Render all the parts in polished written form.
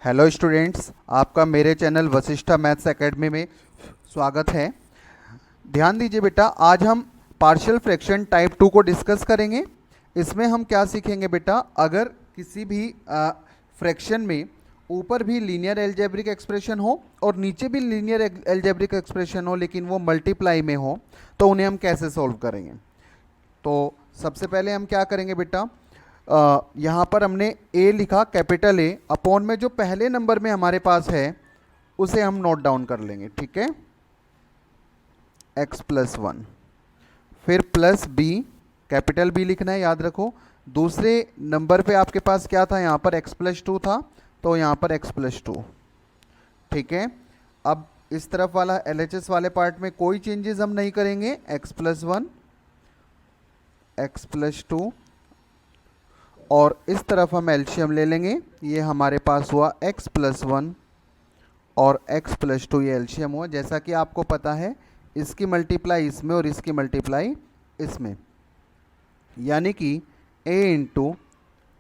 Hello students, आपका मेरे channel Vashishtha maths academy में स्वागत है। ध्यान दीजिए बेटा, आज हम पार्शियल फ्रैक्शन टाइप 2 को डिस्कस करेंगे। इसमें हम क्या सीखेंगे बेटा, अगर किसी भी फ्रैक्शन में ऊपर भी लीनियर एल्जेब्रिक एक्सप्रेशन हो और नीचे भी लीनियर एल्जेब्रिक एक्सप्रेशन हो लेकिन वो मल्टीप्लाई में हो, तो उन्हें हम कैसे सॉल्व करेंगे। तो सबसे पहले हम क्या करेंगे बेटा, यहाँ पर हमने ए लिखा, कैपिटल ए, अपॉन में जो पहले नंबर में हमारे पास है उसे हम नोट डाउन कर लेंगे, ठीक है। x प्लस 1, फिर प्लस बी, कैपिटल बी लिखना है, याद रखो। दूसरे नंबर पे आपके पास क्या था, यहाँ पर x प्लस 2 था, तो यहाँ पर x प्लस 2, ठीक है। अब इस तरफ वाला LHS वाले पार्ट में कोई चेंजेस हम नहीं करेंगे, x प्लस 1, x प्लस 2, और इस तरफ हम एलसीएम ले लेंगे। ये हमारे पास हुआ x प्लस 1 और x प्लस 2, ये एलसीएम हुआ। जैसा कि आपको पता है, इसकी मल्टीप्लाई इसमें और इसकी मल्टीप्लाई इसमें, यानी कि a into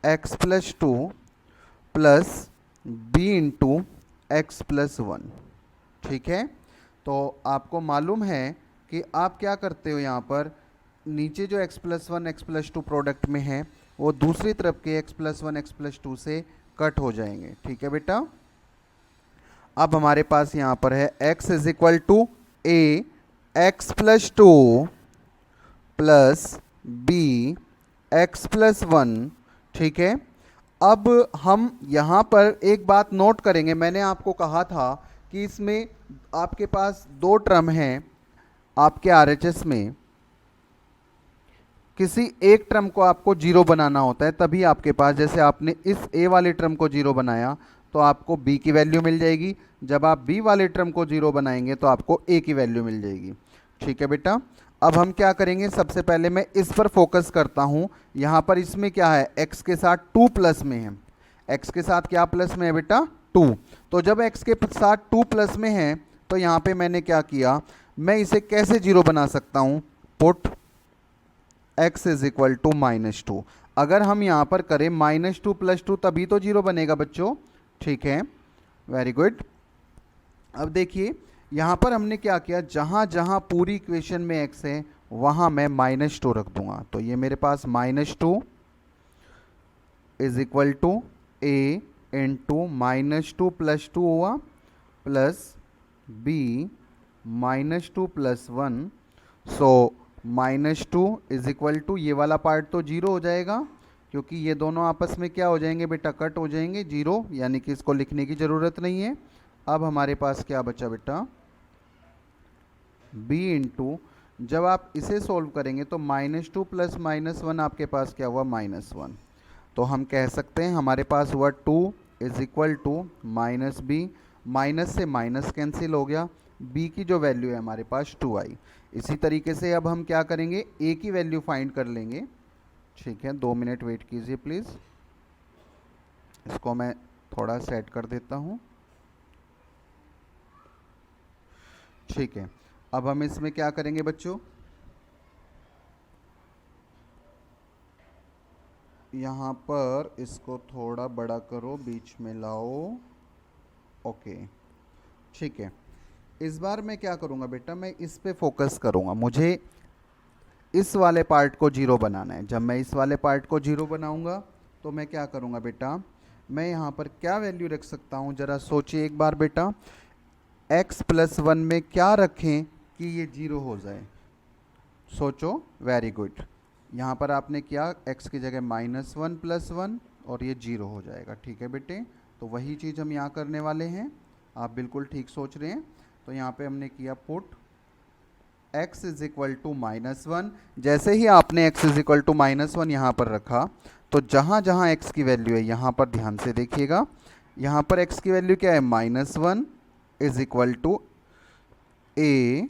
x plus 2 plus b into x plus 1, ठीक है। तो आपको मालूम है कि आप क्या करते हो, यहाँ पर नीचे जो x plus 1 x plus 2 product में है वो दूसरी तरफ के x प्लस 1 एक्स प्लस 2 से कट हो जाएंगे, ठीक है बेटा। अब हमारे पास यहाँ पर है x is equal to a x plus 2 plus b x plus 1, ठीक है। अब हम यहाँ पर एक बात नोट करेंगे, मैंने आपको कहा था कि इसमें आपके पास दो टर्म हैं आपके आरएचएस में। किसी एक टर्म को आपको जीरो बनाना होता है, तभी आपके पास, जैसे आपने इस ए वाले टर्म को जीरो बनाया तो आपको बी की वैल्यू मिल जाएगी, जब आप बी वाले टर्म को जीरो बनाएंगे तो आपको ए की वैल्यू मिल जाएगी, ठीक है बेटा। अब हम क्या करेंगे, सबसे पहले मैं इस पर फोकस करता हूँ। यहाँ पर इसमें क्या है, एक्स के साथ 2 प्लस में है, एक्स के साथ क्या प्लस में है बेटा, 2। तो जब एक्स के साथ 2 प्लस में है तो यहाँ पे मैंने क्या किया, मैं इसे कैसे जीरो बना सकता हूँ, put x is equal to -2। अगर हम यहाँ पर करें -2 प्लस 2 तभी तो जीरो बनेगा बच्चों, ठीक है, वेरी गुड। अब देखिए यहाँ पर हमने क्या किया, जहाँ जहाँ पूरी इक्वेशन में x है वहाँ मैं -2 रख दूंगा। तो ये मेरे पास -2 is equal to a into -2 plus 2 हुआ plus b -2 plus 1। So -2 is equal to, ये वाला पार्ट तो जीरो हो जाएगा क्योंकि ये दोनों आपस में क्या हो जाएंगे बेटा, कट हो जाएंगे, जीरो, यानी कि इसको लिखने की ज़रूरत नहीं है। अब हमारे पास क्या बचा बेटा, b इंटू, जब आप इसे सॉल्व करेंगे तो -2 प्लस -1 आपके पास क्या हुआ, -1। तो हम कह सकते हैं हमारे पास हुआ 2 is equal to -b, minus से माइनस कैंसिल हो गया, b की जो वैल्यू है हमारे पास 2 आई। इसी तरीके से अब हम क्या करेंगे, a की वैल्यू फाइंड कर लेंगे, ठीक है। 2 मिनट वेट कीजिए प्लीज़, इसको मैं थोड़ा सेट कर देता हूँ, ठीक है। अब हम इसमें क्या करेंगे बच्चों, यहाँ पर इसको थोड़ा बड़ा करो, बीच में लाओ, ओके, ठीक है। इस बार मैं क्या करूँगा बेटा, मैं इस पे फोकस करूँगा, मुझे इस वाले पार्ट को जीरो बनाना है। जब मैं इस वाले पार्ट को जीरो बनाऊँगा तो मैं क्या करूँगा बेटा, मैं यहाँ पर क्या वैल्यू रख सकता हूँ, ज़रा सोचिए एक बार बेटा, x प्लस 1 में क्या रखें कि ये जीरो हो जाए, सोचो, वेरी गुड। यहाँ पर आपने क्या, x की जगह -1 प्लस 1 और ये जीरो हो जाएगा, ठीक है बेटे। तो वही चीज़ हम यहाँ करने वाले हैं, आप बिल्कुल ठीक सोच रहे हैं। तो यहाँ पे हमने किया put x is equal to -1। जैसे ही आपने x इज इक्वल टू -1 यहाँ पर रखा तो जहाँ जहाँ x की वैल्यू है, यहाँ पर ध्यान से देखिएगा, यहाँ पर x की वैल्यू क्या है, -1 इज इक्वल टू a,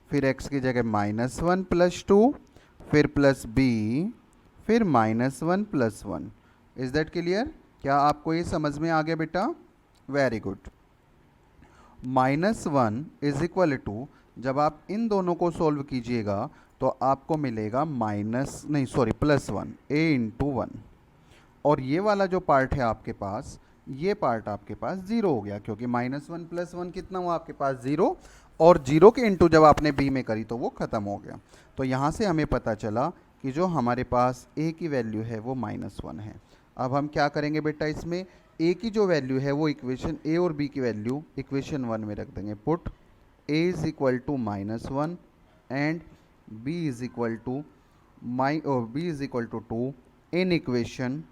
फिर x की जगह -1 प्लस 2, फिर प्लस b, फिर -1 प्लस 1। Is that clear? क्या आपको ये समझ में आ गया बेटा? Very good. -1 is equal to, जब आप इन दोनों को सॉल्व कीजिएगा तो आपको मिलेगा +1 a इंटू 1, और ये वाला जो पार्ट है आपके पास, ये पार्ट आपके पास ज़ीरो हो गया, क्योंकि -1 + 1 कितना हुआ आपके पास ज़ीरो, और जीरो के इंटू जब आपने बी में करी तो वो ख़त्म हो गया। तो यहाँ से हमें पता चला कि जो हमारे पास ए की वैल्यू है वो -1 है। अब हम क्या करेंगे बेटा, इसमें ए की जो वैल्यू है वो इक्वेशन ए और बी की वैल्यू इक्वेशन 1 में रख देंगे। Put a is equal to -1 and b is equal to b is equal to 2 in equation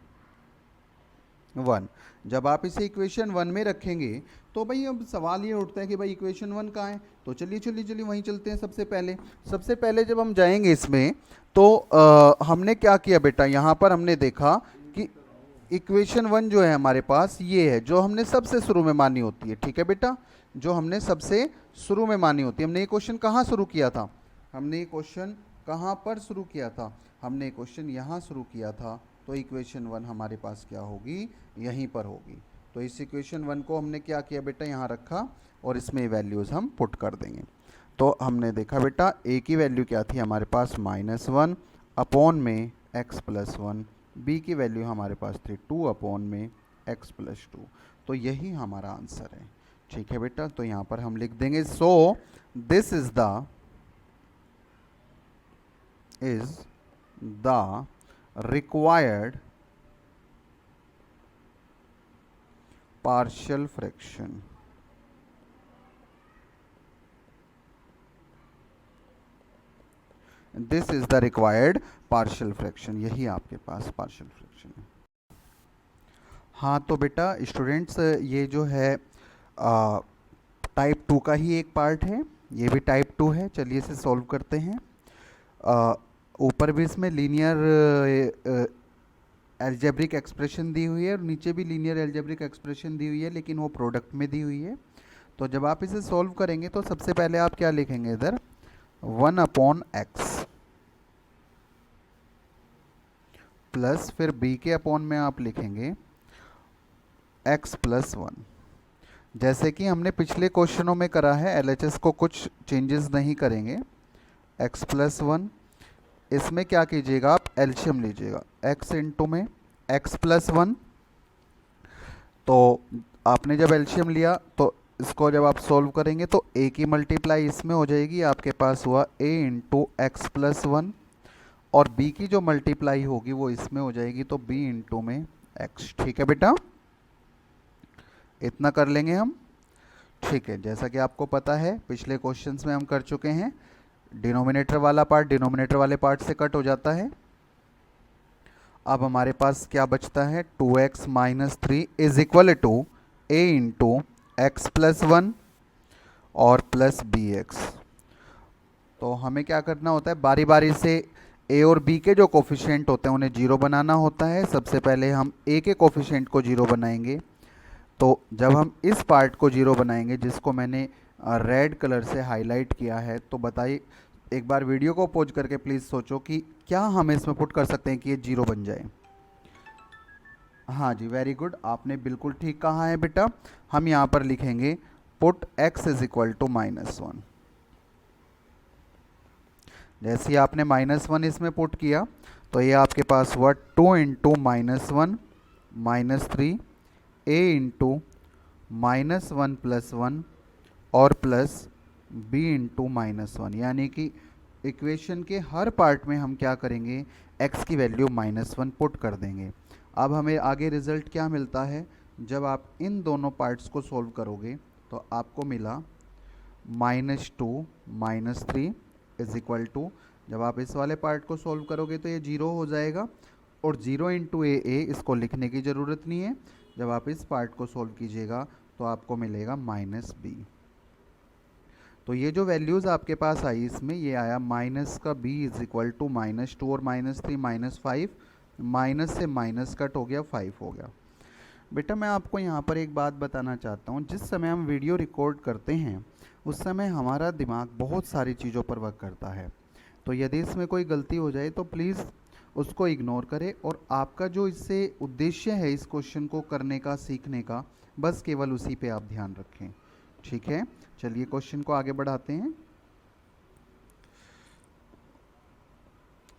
1। जब आप इसे इक्वेशन 1 में रखेंगे तो भाई अब सवाल ये उठता है कि भाई इक्वेशन 1 कहाँ है। तो चलिए चलिए चलिए वहीं चलते हैं। सबसे पहले जब हम जाएंगे इसमें तो हमने क्या किया बेटा, यहाँ पर हमने देखा कि इक्वेशन 1 जो है हमारे पास ये है जो हमने सबसे शुरू में मानी होती है। ठीक है बेटा, जो हमने सबसे शुरू में मानी होती है। हमने ये क्वेश्चन कहाँ शुरू किया था, हमने ये क्वेश्चन कहाँ पर शुरू किया था, हमने ये क्वेश्चन यहाँ शुरू किया था। तो इक्वेशन 1 हमारे पास क्या होगी, यहीं पर होगी। तो इस इक्वेशन 1 को हमने क्या किया बेटा, यहाँ रखा और इसमें वैल्यूज़ हम पुट कर देंगे। तो हमने देखा बेटा ए की वैल्यू क्या थी हमारे पास -1 अपॉन में x+1, बी की वैल्यू हमारे पास थी 2 अपॉन में x+2। तो यही हमारा आंसर है। ठीक है बेटा, तो यहाँ पर हम लिख देंगे so this is the required partial fraction। This is the required partial fraction, यही आपके पास पार्शियल फ्रैक्शन है। हाँ तो बेटा स्टूडेंट्स, ये जो है टाइप 2 का ही एक पार्ट है, ये भी टाइप 2 है। चलिए इसे सॉल्व करते हैं। ऊपर भी इसमें लीनियर एल्जेब्रिक एक्सप्रेशन दी हुई है और नीचे भी लीनियर एल्जेब्रिक एक्सप्रेशन दी हुई है, लेकिन वो प्रोडक्ट में दी हुई है। तो जब आप इसे सॉल्व करेंगे तो सबसे पहले आप क्या लिखेंगे इधर, 1/x प्लस फिर b के अपॉन में आप लिखेंगे x+1। जैसे कि हमने पिछले क्वेश्चनों में करा है, एलएचएस को कुछ चेंजेस नहीं करेंगे। x+1, इसमें क्या कीजिएगा, आप एलसीएम लीजिएगा x इंटू में x+1। तो आपने जब एलसीएम लिया तो इसको जब आप सॉल्व करेंगे तो a की मल्टीप्लाई इसमें हो जाएगी, आपके पास हुआ a इंटू x+1, और b की जो मल्टीप्लाई होगी वो इसमें हो जाएगी तो b इंटू में x। ठीक है बेटा, इतना कर लेंगे हम। ठीक है, जैसा कि आपको पता है पिछले क्वेश्चंस में हम कर चुके हैं, डिनोमिनेटर वाला पार्ट डिनोमिनेटर वाले पार्ट से कट हो जाता है। अब हमारे पास क्या बचता है, 2x - 3 is equal to a into x+1 और प्लस bx। तो हमें क्या करना होता है, बारी बारी से a और b के जो कोफिशिएंट होते हैं उन्हें जीरो बनाना होता है। सबसे पहले हम a के कोफिशिएंट को जीरो बनाएंगे। तो जब हम इस पार्ट को जीरो बनाएंगे, जिसको मैंने रेड कलर से हाईलाइट किया है, तो बताइए, एक बार वीडियो को पॉज करके प्लीज़ सोचो कि क्या हम इसमें पुट कर सकते हैं कि ये जीरो बन जाए। हाँ जी, वेरी गुड, आपने बिल्कुल ठीक कहा है बेटा। हम यहाँ पर लिखेंगे put x is equal to -1। जैसे ही आपने -1 इसमें पुट किया तो ये आपके पास हुआ 2 इंटू -1 -3 a इंटू -1+1 और प्लस b इंटू -1। यानी कि इक्वेशन के हर पार्ट में हम क्या करेंगे, x की वैल्यू -1 पुट कर देंगे। अब हमें आगे रिजल्ट क्या मिलता है, जब आप इन दोनों पार्ट्स को सॉल्व करोगे तो आपको मिला -2 -3 इज इक्वल टू, जब आप इस वाले पार्ट को सॉल्व करोगे तो ये जीरो हो जाएगा, और 0 इंटू ए इसको लिखने की ज़रूरत नहीं है। जब आप इस पार्ट को सॉल्व कीजिएगा तो आपको मिलेगा -b। तो ये जो वैल्यूज़ आपके पास आई इसमें, ये आया माइनस का b इज इक्वल टू -2 और -3 -5, माइनस से माइनस कट हो गया 5 हो गया। बेटा मैं आपको यहाँ पर एक बात बताना चाहता हूँ, जिस समय हम वीडियो रिकॉर्ड करते हैं उस समय हमारा दिमाग बहुत सारी चीज़ों पर वर्क करता है। तो यदि इसमें कोई गलती हो जाए तो प्लीज़ उसको इग्नोर करें, और आपका जो इससे उद्देश्य है इस क्वेश्चन को करने का, सीखने का, बस केवल उसी पे आप ध्यान रखें। ठीक है, चलिए क्वेश्चन को आगे बढ़ाते हैं।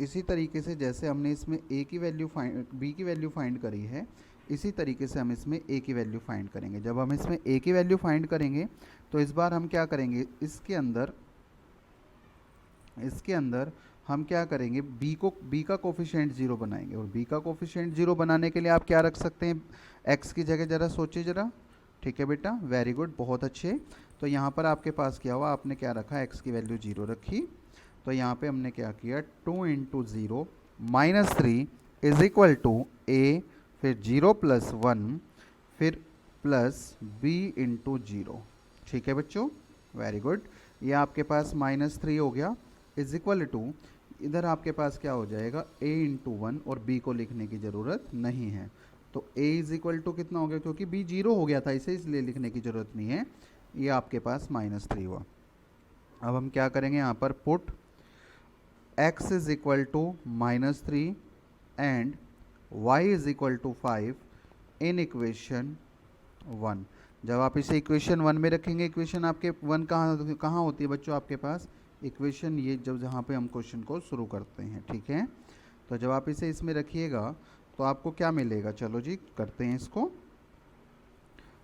इसी तरीके से जैसे हमने इसमें a की वैल्यू फाइंड, b की वैल्यू फाइंड करी है, इसी तरीके से हम इसमें a की वैल्यू फाइंड करेंगे। जब हम इसमें a की वैल्यू फाइंड करेंगे तो इस बार हम क्या करेंगे, इसके अंदर हम क्या करेंगे, b का कोफिशिएंट 0 बनाएंगे। और b का कोफिशिएंट 0 बनाने के लिए आप क्या रख सकते हैं, x की जगह ज़रा सोचिए ज़रा। ठीक है बेटा, वेरी गुड, बहुत अच्छे। तो यहाँ पर आपके पास क्या हुआ, आपने क्या रखा, x की वैल्यू 0 रखी। तो यहाँ पे हमने क्या किया, 2 into 0 -3 is equal to a, फिर 0 + 1, फिर प्लस b इंटू 0। ठीक है बच्चों, वेरी गुड। ये आपके पास -3 हो गया इज इक्वल टू, इधर आपके पास क्या हो जाएगा, a इंटू 1, और b को लिखने की ज़रूरत नहीं है। तो a इज इक्वल टू कितना हो गया, क्योंकि b 0 हो गया था इसे, इसलिए लिखने की ज़रूरत नहीं है। ये आपके पास -3 हुआ। अब हम क्या करेंगे, यहाँ पर put x is equal to -3 and y is equal to 5 in equation 1। जब आप इसे इक्वेशन 1 में रखेंगे, इक्वेशन आपके 1 कहाँ होती है बच्चों, आपके पास इक्वेशन ये जब जहाँ पे हम क्वेश्चन को शुरू करते हैं। ठीक है, तो जब आप इसे इसमें रखिएगा तो आपको क्या मिलेगा, चलो जी करते हैं इसको।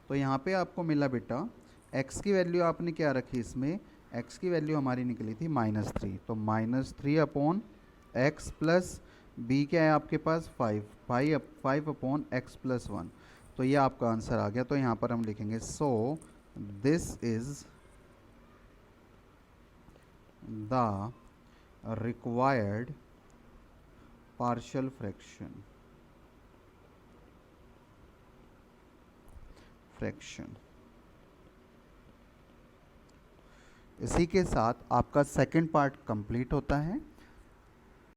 तो यहाँ पे आपको मिला बेटा, x की वैल्यू आपने क्या रखी, इसमें x की वैल्यू हमारी निकली थी -3, तो -3 अपॉन x प्लस b क्या है आपके पास 5 अपॉन x प्लस 1। तो ये आपका आंसर आ गया। तो यहाँ पर हम लिखेंगे so this is the required partial fraction. इसी के साथ आपका सेकंड पार्ट कंप्लीट होता है।